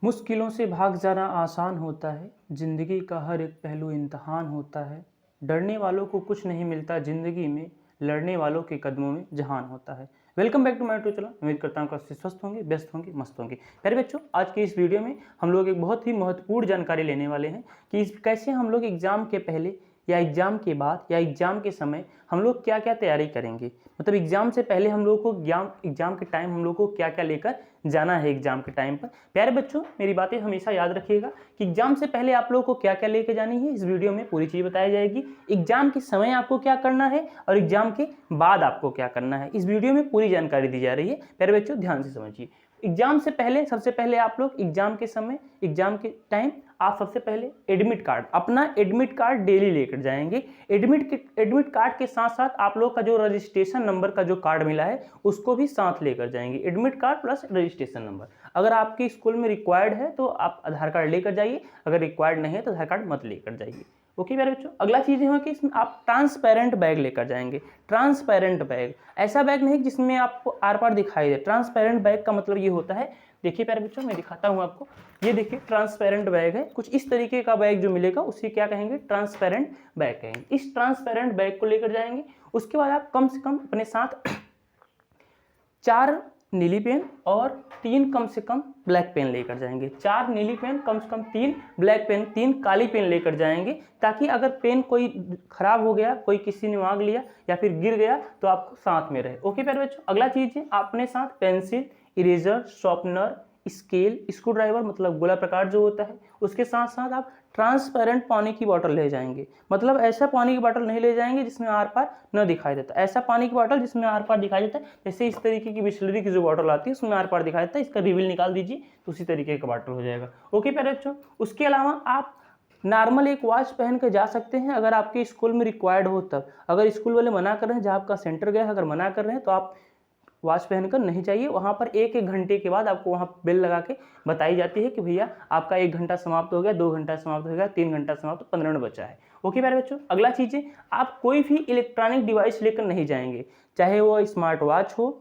मुश्किलों से भाग जाना आसान होता है। ज़िंदगी का हर एक पहलू इम्तिहान होता है। डरने वालों को कुछ नहीं मिलता ज़िंदगी में, लड़ने वालों के कदमों में जहान होता है। Welcome back to my YouTube channel. उम्मीद करता हूँ कि आप स्वस्थ होंगे, व्यस्त होंगे, मस्त होंगे। प्यारे बच्चों, आज की इस वीडियो में हम लोग एक बहुत ही महत्वपूर्ण जानकारी लेने वाले हैं कि कैसे हम लोग एग्ज़ाम के पहले या एग्ज़ाम के बाद या एग्ज़ाम के समय हम लोग क्या क्या तैयारी करेंगे। मतलब एग्ज़ाम से पहले हम लोग को एग्ज़ाम के टाइम हम लोग को क्या क्या लेकर जाना है एग्ज़ाम के टाइम पर। प्यारे बच्चों, मेरी बातें हमेशा याद रखिएगा कि एग्ज़ाम से पहले आप लोगों को क्या क्या लेके जानी है। इस वीडियो में पूरी चीज़ बताई जाएगी। एग्ज़ाम के समय आपको क्या करना है और एग्ज़ाम के बाद आपको क्या करना है, इस वीडियो में पूरी जानकारी दी जा रही है। प्यारे बच्चों, ध्यान से समझिए। एग्ज़ाम से पहले सबसे पहले आप लोग एग्ज़ाम के समय, एग्ज़ाम के टाइम आप सबसे पहले एडमिट कार्ड, अपना एडमिट कार्ड डेली लेकर जाएंगे। एडमिट कार्ड के साथ साथ आप लोग का जो रजिस्ट्रेशन नंबर का जो कार्ड मिला है उसको भी साथ लेकर जाएंगे। Admit card plus registration number. अगर आपके स्कूल में रिक्वायर्ड है तो आप आधार कार्ड लेकर जाइए, अगर रिक्वायर्ड नहीं है तो आधार कार्ड मत लेकर जाइए। ओके मेरे बच्चों, अगला चीज़ है कि इसमें आप ट्रांसपेरेंट बैग लेकर जाएंगे। ट्रांसपेरेंट बैग, ऐसा बैग नहीं जिसमें आपको आर पार दिखाई दे। ट्रांसपेरेंट बैग का मतलब ये होता है, देखिए प्यारे बच्चों मैं दिखाता हूँ आपको। ये देखिए ट्रांसपेरेंट बैग है, कुछ इस तरीके का बैग जो मिलेगा उसे क्या कहेंगे, ट्रांसपेरेंट बैग कहेंगे। इस ट्रांसपेरेंट बैग को लेकर जाएंगे। उसके बाद आप कम से कम अपने साथ 4 नीली पेन और 3 कम से कम ब्लैक पेन लेकर जाएंगे। 4 नीली पेन, कम से कम 3 ब्लैक पेन, 3 काली पेन लेकर जाएंगे, ताकि अगर पेन कोई खराब हो गया, कोई किसी ने मांग लिया या फिर गिर गया तो आपको साथ में रहे। ओके प्यारे बच्चों, अगला चीज़ है आप अपने साथ pencil, eraser, sharpener, scale, screw driver मतलब गोला प्रकार जो होता है, उसके साथ साथ आप ट्रांसपेरेंट पानी की बोतल ले जाएंगे। मतलब ऐसा पानी की बोतल नहीं ले जाएंगे जिसमें आर पार न दिखाई देता, ऐसा पानी की बोतल जिसमें आर पार दिखाई देता है। जैसे इस तरीके की बिस्लरी की जो बोतल आती है उसमें आर पार दिखाई देता है, इसका रिवील निकाल दीजिए तो उसी तरीके का बोतल हो जाएगा। ओके प्यारे बच्चों, उसके अलावा आप नॉर्मल एक वॉच पहन कर जा सकते हैं अगर आपके स्कूल में रिक्वायर्ड हो तब। अगर स्कूल वाले मना कर रहे हैं, जहाँ आपका सेंटर गया है अगर मना कर रहे हैं तो आप वॉच पहनकर नहीं चाहिए। वहाँ पर एक एक घंटे के बाद आपको वहाँ बेल लगा के बताई जाती है कि भैया आपका 1 घंटा समाप्त हो गया, 2 घंटा समाप्त हो गया, 3 घंटा समाप्त, 15 मिनट बचा है। ओके प्यारे बच्चों, अगला चीज़ है आप कोई भी इलेक्ट्रॉनिक डिवाइस लेकर नहीं जाएंगे, चाहे वो स्मार्ट वॉच हो,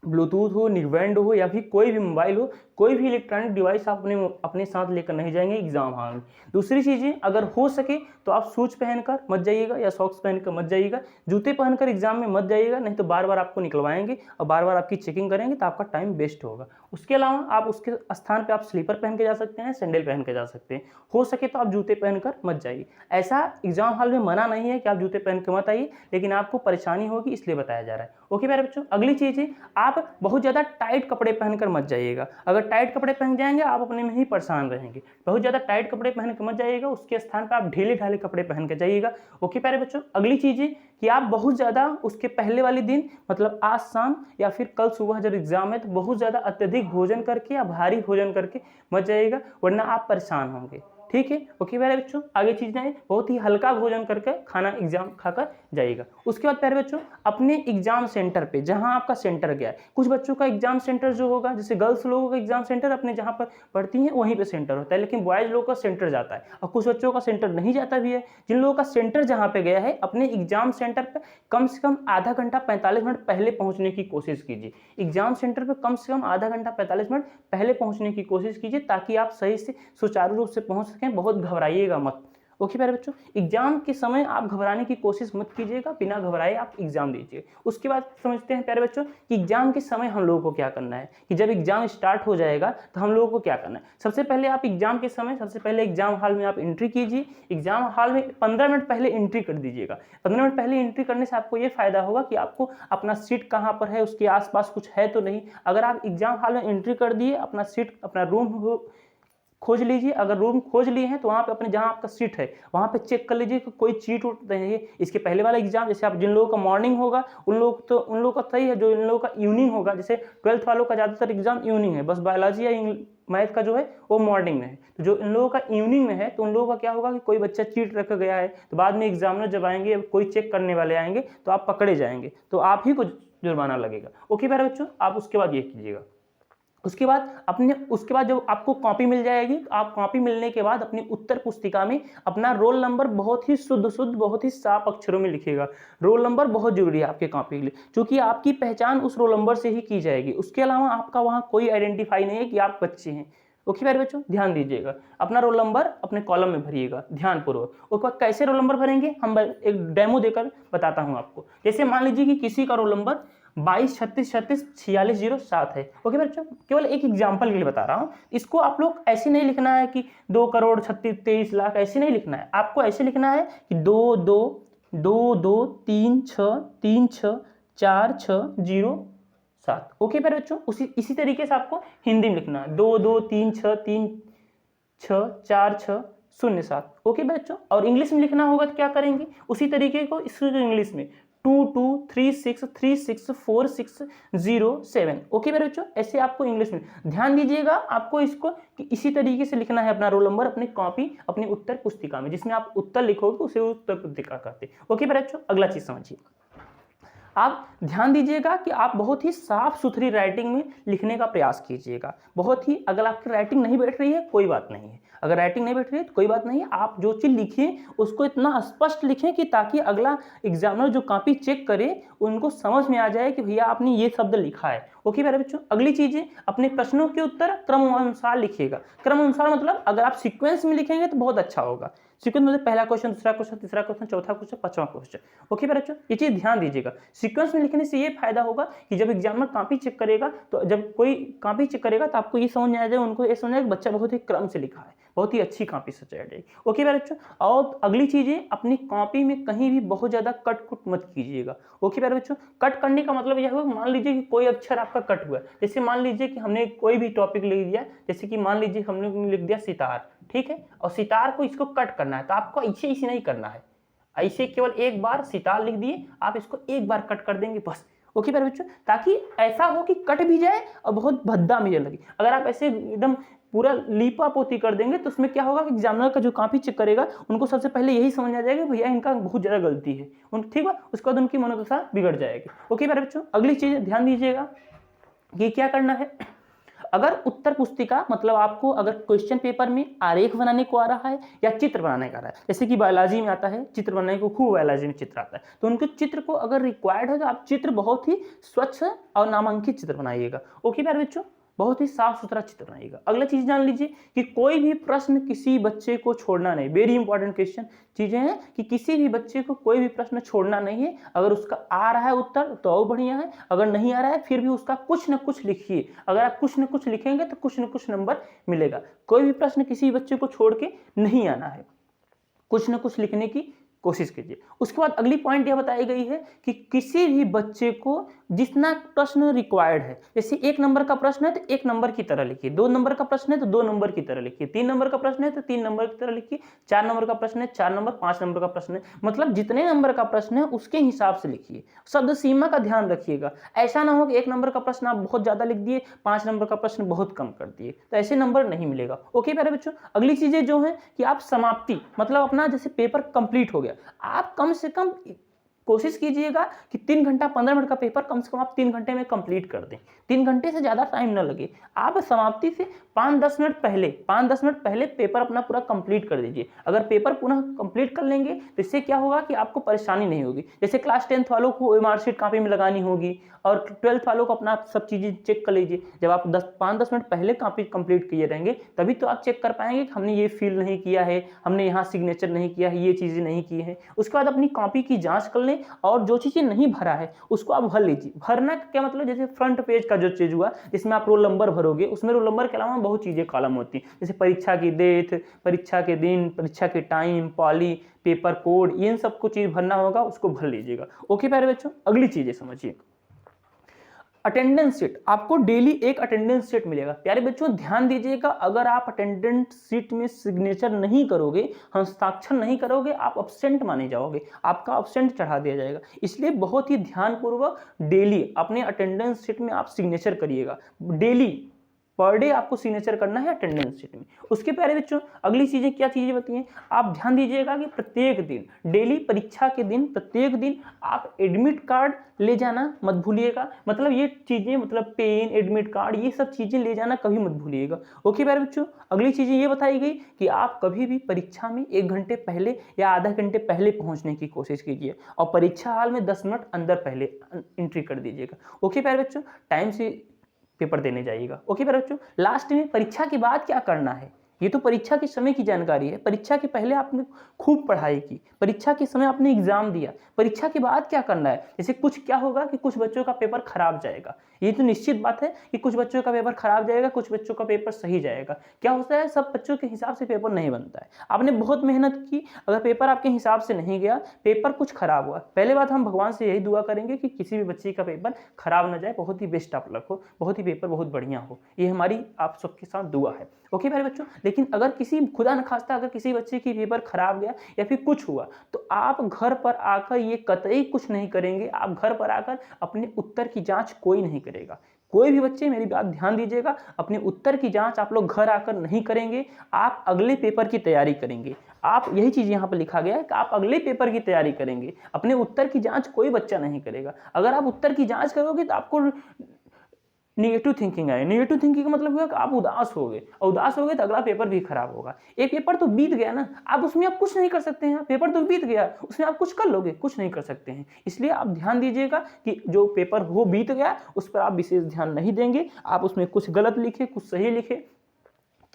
ब्लूटूथ हो, निकबैंड हो या फिर कोई भी मोबाइल हो, कोई भी इलेक्ट्रॉनिक डिवाइस आप अपने साथ लेकर नहीं जाएंगे एग्जाम हॉल में। दूसरी चीज़ें, अगर हो सके तो आप शूज पहनकर मत जाइएगा या सॉक्स पहनकर मत जाइएगा। जूते पहनकर एग्जाम में मत जाइएगा, नहीं तो बार बार आपको निकलवाएंगे और बार बार आपकी चेकिंग करेंगे तो आपका टाइम वेस्ट होगा। उसके अलावा आप उसके स्थान पर आप स्लीपर पहन के जा सकते हैं, सैंडल पहन के जा सकते हैं। हो सके तो आप जूते पहनकर मत जाइए। ऐसा एग्जाम हॉल में मना नहीं है कि आप जूते पहन के मत आइए, लेकिन आपको परेशानी होगी इसलिए बताया जा रहा है। ओके मेरे बच्चों, अगली चीज़ है आप बहुत ज़्यादा टाइट कपड़े पहनकर मत जाइएगा। अगर टाइट कपड़े पहन जाएंगे आप अपने में ही परेशान रहेंगे। बहुत ज़्यादा टाइट कपड़े पहन के मत जाइएगा, उसके स्थान पर आप ढीले ढाले कपड़े पहन के जाइएगा। ओके प्यारे बच्चों, अगली चीज़ है कि आप बहुत ज़्यादा उसके पहले वाले दिन मतलब आज शाम या फिर कल सुबह जब एग्जाम है तो बहुत ज़्यादा अत्यधिक भोजन करके या भारी भोजन करके मत जाइएगा, वरना आप परेशान होंगे। ठीक है। ओके प्यारे बच्चों, आगे चीज़ जाए, बहुत ही हल्का भोजन करके खाना एग्जाम खाकर जाइएगा। उसके बाद प्यारे बच्चों, अपने एग्जाम सेंटर पे जहां आपका सेंटर गया है, कुछ बच्चों का एग्जाम सेंटर जो होगा, जैसे गर्ल्स लोगों का एग्जाम सेंटर अपने जहां पर पढ़ती हैं वहीं पे सेंटर होता है, लेकिन बॉयज लोगों का सेंटर जाता है और कुछ बच्चों का सेंटर नहीं जाता भी है। जिन लोगों का सेंटर जहां पे गया है, अपने एग्जाम सेंटर पर कम से कम आधा घंटा 45 मिनट पहले पहुंचने की कोशिश कीजिए। एग्जाम सेंटर पर कम से कम आधा घंटा 45 मिनट पहले पहुंचने की कोशिश कीजिए, ताकि आप सही से सुचारू रूप से पहुंच सकें। बहुत घबराइएगा मत। ओके प्यारे बच्चों, एग्जाम के समय आप घबराने की कोशिश मत कीजिएगा, बिना घबराए आप एग्जाम दीजिए। उसके बाद समझते हैं प्यारे बच्चों कि एग्जाम के समय हम लोगों को क्या करना है, कि जब एग्जाम स्टार्ट हो जाएगा तो हम लोगों को क्या करना है। सबसे पहले आप एग्जाम के समय सबसे पहले एग्जाम हॉल में आप एंट्री कीजिए। एग्जाम हॉल में 15 मिनट पहले एंट्री कर दीजिएगा। 15 मिनट पहले एंट्री करने से आपको ये फायदा होगा कि आपको अपना सीट कहाँ पर है, उसके आसपास कुछ है तो नहीं। अगर आप एग्जाम हॉल में एंट्री कर दिए, अपना सीट, अपना रूम खोज लीजिए। अगर रूम खोज लिए हैं तो वहाँ पे अपने जहाँ आपका सीट है वहाँ पे चेक कर लीजिए कि कोई चीट उट नहीं है। इसके पहले वाला एग्जाम, जैसे आप जिन लोगों का मॉर्निंग होगा उन लोगों का सही है, जो इन लोगों का इवनिंग होगा, जैसे 12th वालों का ज़्यादातर एग्जाम इवनिंग है, बस बायोलॉजी या मैथ का जो है वो मॉर्निंग में है। तो जो इन लोगों का इवनिंग में है तो उन लोगों का क्या होगा कि कोई बच्चा चीट रख गया है तो बाद में एग्जामिनर जब आएंगे, कोई चेक करने वाले आएंगे तो आप पकड़े जाएंगे, तो आप ही को जुर्माना लगेगा। ओके प्यारे बच्चों, आप उसके बाद ये कीजिएगा। उसके बाद जब आपको कॉपी मिल जाएगी, आप कॉपी मिलने के बाद अपनी उत्तर पुस्तिका में अपना रोल नंबर बहुत ही शुद्ध बहुत ही साफ अक्षरों में लिखिएगा। रोल नंबर बहुत जरूरी है आपके कॉपी के लिए, क्योंकि आपकी पहचान उस रोल नंबर से ही की जाएगी। उसके अलावा आपका वहाँ कोई आइडेंटिफाई नहीं है कि आप बच्चे हैं। ओके प्यारे बच्चों, ध्यान दीजिएगा, अपना रोल नंबर अपने कॉलम में भरिएगा ध्यानपूर्वक। उसके बाद कैसे रोल नंबर भरेंगे, हम एक डेमो देकर बताता हूं आपको। जैसे मान लीजिए कि किसी का रोल नंबर 2236364607 है। ओके बच्चों, केवल एक एग्जांपल के लिए बता रहा हूं। इसको आप लोग ऐसे नहीं लिखना है कि 2,36,23,00,000, ऐसे नहीं लिखना है। आपको ऐसे लिखना है कि 2222364647। ओके प्यारे बच्चों, इसी तरीके से आपको हिंदी में लिखना है 22363647। ओके बच्चों, और इंग्लिश में लिखना होगा तो क्या करेंगे, उसी तरीके को इसको इंग्लिश में 2236364607। ओके मेरे बच्चों, ऐसे आपको इंग्लिश में ध्यान दीजिएगा। आपको इसको कि इसी तरीके से लिखना है अपना रोल नंबर अपनी कॉपी अपनी उत्तर पुस्तिका में, जिसमें आप उत्तर लिखोगे उसे उत्तर पुस्तिका कहते हैं। ओके मेरे बच्चों, अगला चीज समझिए। आप ध्यान दीजिएगा कि आप बहुत ही साफ सुथरी राइटिंग में लिखने का प्रयास कीजिएगा। बहुत ही, अगर आपकी राइटिंग नहीं बैठ रही है कोई बात नहीं है, अगर राइटिंग नहीं बैठ रही है तो कोई बात नहीं है। आप जो चीज़ लिखिए उसको इतना स्पष्ट लिखें कि ताकि अगला एग्जामिनर जो कॉपी चेक करे उनको समझ में आ जाए कि भैया आपने ये शब्द लिखा है। ओके मेरे बच्चों, अगली चीज़ें, अपने प्रश्नों के उत्तर क्रम अनुसार लिखिएगा। क्रम अनुसार मतलब अगर आप सीक्वेंस में लिखेंगे तो बहुत अच्छा होगा। सीक्वेंस मतलब पहला क्वेश्चन, दूसरा क्वेश्चन, तीसरा क्वेश्चन, चौथा क्वेश्चन, पांचवा क्वेश्चन। ओके मेरे बच्चों, ये चीज ध्यान दीजिएगा। सीक्वेंस में लिखने से ये फायदा होगा कि जब एग्जामिनर कॉपी चेक करेगा तो जब कोई कॉपी चेक करेगा तो आपको ये समझ में आ जाएगा, उनको ये समझ आएगा कि बच्चा बहुत ही क्रम से लिखा है, बहुत ही अच्छी कॉपी से जाएगी। ओके मेरे बच्चों, और अगली चीजें, अपनी कॉपी में कहीं भी बहुत ज्यादा कट कुट मत कीजिएगा। ओके मेरे बच्चों, कट करने का मतलब यह होगा, मान लीजिए कि कोई अक्षर आपका कट हुआ है। जैसे मान लीजिए कि हमने कोई भी टॉपिक लिख दिया, जैसे कि मान लीजिए हमने लिख दिया सितार, ठीक है, और सितार को इसको कट करना है तो आपको ऐसे नहीं करना है, ऐसे केवल एक बार सितार लिख दिए, आप इसको एक बार कट कर देंगे बस। ओके मेरे बच्चों, ताकि ऐसा हो कि कट भी जाए और बहुत भद्दा भी लगे। अगर आप ऐसे एकदम पूरा लीपा पोती कर देंगे तो उसमें क्या होगा कि एग्जामिनर का जो कॉपी चेक करेगा उनको सबसे पहले यही समझ आ जाएगा भैया इनका बहुत ज्यादा गलती है, ठीक है, उसके बाद उनकी मनोदशा बिगड़ जाएगी। ओके मेरे बच्चों, अगली चीज ध्यान दीजिएगा कि क्या करना है। अगर उत्तर पुस्तिका मतलब आपको अगर क्वेश्चन पेपर में आरेख बनाने को आ रहा है या चित्र बनाने का आ रहा है, जैसे कि बायोलॉजी में आता है चित्र बनाने को, खूब बायोलॉजी में चित्र आता है, तो उनके चित्र को अगर रिक्वायर्ड है तो आप चित्र बहुत ही स्वच्छ और नामांकित चित्र बनाइएगा। ओके प्यारे बच्चों, बहुत ही साफ सुथरा चित्र बनाइएगा। अगला चीज जान लीजिए कि कोई भी प्रश्न किसी बच्चे को छोड़ना नहीं। वेरी इंपॉर्टेंट क्वेश्चन चीजें हैं कि किसी भी बच्चे को कोई भी प्रश्न छोड़ना नहीं है। अगर उसका आ रहा है उत्तर तो और बढ़िया है, अगर नहीं आ रहा है फिर भी उसका कुछ न कुछ लिखिए। अगर आप कुछ न कुछ लिखेंगे तो कुछ न कुछ नंबर मिलेगा। कोई भी प्रश्न किसी बच्चे को छोड़ के नहीं आना है, कुछ न कुछ लिखने की कोशिश कीजिए। उसके बाद अगली पॉइंट यह बताई गई है कि किसी भी बच्चे को जितना प्रश्न रिक्वायर्ड है, जैसे 1 नंबर का प्रश्न है तो 1 नंबर की तरह लिखिए, 2 नंबर का प्रश्न है तो 2 नंबर की तरह लिखिए, 3 नंबर का प्रश्न है तो 3 नंबर की तरह लिखिए, 4 नंबर का प्रश्न है 4 नंबर, 5 नंबर का प्रश्न है, मतलब जितने नंबर का प्रश्न है उसके हिसाब से लिखिए। शब्द सीमा का ध्यान रखिएगा। ऐसा ना हो कि 1 नंबर का प्रश्न आप बहुत ज्यादा लिख दिए, 5 नंबर का प्रश्न बहुत कम कर दिए, तो ऐसे नंबर नहीं मिलेगा। ओके प्यारे बच्चों, अगली चीजें जो है कि आप समाप्ति मतलब अपना जैसे पेपर कंप्लीट हो गया, आप कम से कम कोशिश कीजिएगा कि 3 घंटा 15 मिनट का पेपर कम से कम आप 3 घंटे में कंप्लीट कर दें। 3 घंटे से ज़्यादा टाइम ना लगे। आप समाप्ति से 5-10 मिनट पहले पेपर अपना पूरा कंप्लीट कर दीजिए। अगर पेपर पुनः कंप्लीट कर लेंगे तो इससे क्या होगा कि आपको परेशानी नहीं होगी। जैसे क्लास 10th वालों को मार्कशीट कॉपी में लगानी होगी और 12th वालों को अपना सब चीज़ें चेक कर लीजिए। जब आप 5-10 मिनट पहले कॉपी कंप्लीट किए रहेंगे तभी तो आप चेक कर पाएंगे कि हमने ये फिल नहीं किया है, हमने यहाँ सिग्नेचर नहीं किया है, ये चीज़ें नहीं की है। उसके बाद अपनी कॉपी की जाँच कर लें और जो चीज़ें नहीं भरा है उसको आप भर लीजिए। भरना का क्या मतलब, जैसे फ्रंट पेज का जो चीज़ हुआ जिसमें आप रोल नंबर भरोगे, उसमें रोल नंबर के अलावा बहुत चीज़ें कॉलम होती हैं, जैसे परीक्षा की डेट, परीक्षा के दिन, परीक्षा के टाइम, पॉली, पेपर कोड, इन सबको चीज़ भरना होगा, उसको भर लीजिएगा। ओके प्यारे बच्चों, अगली चीज़ें समझिए। अटेंडेंस शीट, आपको डेली एक अटेंडेंस शीट मिलेगा। प्यारे बच्चों ध्यान दीजिएगा, अगर आप अटेंडेंस शीट में सिग्नेचर नहीं करोगे, हस्ताक्षर नहीं करोगे, आप अब्सेंट माने जाओगे, आपका अब्सेंट चढ़ा दिया जाएगा। इसलिए बहुत ही ध्यानपूर्वक डेली अपने अटेंडेंस शीट में आप सिग्नेचर करिएगा। डेली पर डे आपको सिग्नेचर करना है अटेंडेंस शीट में। उसके प्यारे बच्चों अगली चीजें क्या चीजें बताइए, आप ध्यान दीजिएगा कि प्रत्येक दिन डेली परीक्षा के दिन प्रत्येक दिन आप एडमिट कार्ड ले जाना मत भूलिएगा। मतलब ये चीजें, मतलब पेन, एडमिट कार्ड, ये सब चीजें ले जाना कभी मत भूलिएगा। ओके प्यारे बच्चों, अगली चीजें ये बताई गई कि आप कभी भी परीक्षा में 1 घंटे पहले या आधा घंटे पहले पहुंचने की कोशिश कीजिए और परीक्षा हॉल में 10 मिनट अंदर पहले एंट्री कर दीजिएगा। ओके प्यारे बच्चों, टाइम से पेपर देने जाइएगा। ओके प्यारे बच्चों, लास्ट में परीक्षा के बाद क्या करना है, ये तो परीक्षा के समय की जानकारी है। परीक्षा के पहले आपने खूब पढ़ाई की, परीक्षा के समय आपने एग्जाम दिया, परीक्षा के बाद क्या करना है। जैसे कुछ क्या होगा कि कुछ बच्चों का पेपर खराब जाएगा, ये तो निश्चित बात है कि कुछ बच्चों का पेपर खराब जाएगा, कुछ बच्चों का पेपर सही जाएगा। क्या होता है, सब बच्चों के हिसाब से पेपर नहीं बनता है। आपने बहुत मेहनत की, अगर पेपर आपके हिसाब से नहीं गया, पेपर कुछ खराब हुआ, पहले बात हम भगवान से यही दुआ करेंगे कि किसी भी बच्चे का पेपर खराब ना जाए, बहुत ही बेस्ट आप लक हो, बहुत ही पेपर बहुत बढ़िया हो, ये हमारी आप सबके साथ दुआ है। ओके प्यारे बच्चों, लेकिन अगर किसी खुदा न खास्ता अगर किसी बच्चे की पेपर खराब गया या फिर कुछ हुआ, तो आप घर पर आकर ये कतई कुछ नहीं करेंगे। आप घर पर आकर अपने उत्तर की जांच कोई नहीं करेगा। कोई भी बच्चे मेरी बात ध्यान दीजिएगा, अपने उत्तर की जांच आप लोग घर आकर नहीं करेंगे, आप अगले पेपर की तैयारी करेंगे। आप यही चीज यहाँ पर लिखा गया है कि आप अगले पेपर की तैयारी करेंगे, अपने उत्तर की जांच कोई बच्चा नहीं करेगा। अगर आप उत्तर की जांच करोगे तो आपको निगेटिव थिंकिंग आए। निगेटिव थिंकिंग का मतलब हुआ कि आप उदास हो गए, और उदास हो गए तो अगला पेपर भी खराब होगा। एक पेपर तो बीत गया ना, आप उसमें आप कुछ नहीं कर सकते हैं। पेपर तो बीत गया, उसमें आप कुछ कर लोगे, कुछ नहीं कर सकते हैं। इसलिए आप ध्यान दीजिएगा कि जो पेपर हो बीत गया उस पर आप विशेष ध्यान नहीं देंगे। आप उसमें कुछ गलत लिखे, कुछ सही लिखे,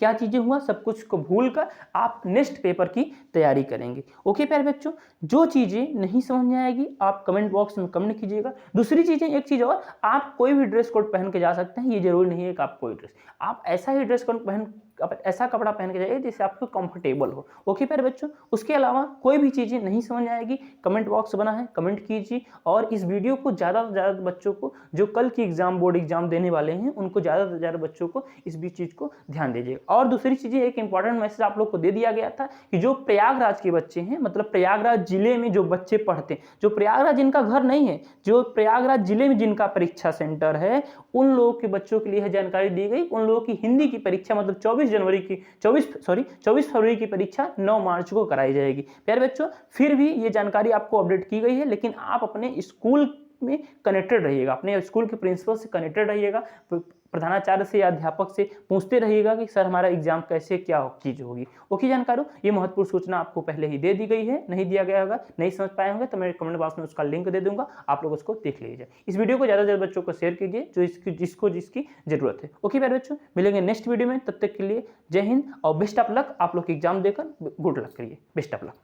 क्या चीजें हुआ सब कुछ को भूल कर आप नेक्स्ट पेपर की तैयारी करेंगे। ओके प्यारे बच्चों, जो चीजें नहीं समझ में आएगी आप कमेंट बॉक्स में कमेंट कीजिएगा। दूसरी चीजें, एक चीज और, आप कोई भी ड्रेस कोड पहन के जा सकते हैं, ये जरूरी नहीं है कि आप कोई ड्रेस, आप ऐसा ही ड्रेस कोड पहन, आप ऐसा कपड़ा पहन के जाइए जिससे आपको कंफर्टेबल हो। ओके प्यारे बच्चों, उसके अलावा कोई भी चीजें नहीं समझ आएगी, कमेंट बॉक्स बना है, कमेंट कीजिए। और इस वीडियो को ज़्यादा से ज़्यादा बच्चों को, जो कल की एग्जाम बोर्ड एग्जाम देने वाले हैं, उनको ज़्यादा से ज़्यादा बच्चों को इस भी चीज़ को ध्यान दीजिए। और दूसरी चीज़ें, एक इंपॉर्टेंट मैसेज आप लोग को दे दिया गया था कि जो प्रयागराज के बच्चे हैं, मतलब प्रयागराज जिले में जो बच्चे पढ़ते हैं, जो प्रयागराज जिनका घर नहीं है, जो प्रयागराज जिले में जिनका परीक्षा सेंटर है, उन लोगों के बच्चों के लिए यह जानकारी दी गई। उन लोगों की हिंदी की परीक्षा मतलब 24 फरवरी की परीक्षा 9 मार्च को कराई जाएगी। प्यारे बच्चों, फिर भी ये जानकारी आपको अपडेट की गई है, लेकिन आप अपने स्कूल में कनेक्टेड रहिएगा, अपने स्कूल के प्रिंसिपल से कनेक्टेड रहिएगा, प्रधानाचार्य से या अध्यापक से पूछते रहिएगा कि सर हमारा एग्जाम कैसे क्या चीज होगी। ओके जानकारों, ये महत्वपूर्ण सूचना आपको पहले ही दे दी गई है, नहीं दिया गया होगा, नहीं समझ पाए होंगे तो मैं कमेंट बॉक्स में उसका लिंक दे दूंगा, आप लोग उसको देख लीजिए। इस वीडियो को ज्यादा से ज्यादा बच्चों को शेयर कीजिए जो जिसको जिसकी जरूरत है। ओके प्यारे बच्चों, मिलेंगे नेक्स्ट वीडियो में, तब तक के लिए जय हिंद और बेस्ट ऑफ लक। आप लोग एग्जाम देकर गुड लक करिए, बेस्ट ऑफ लक।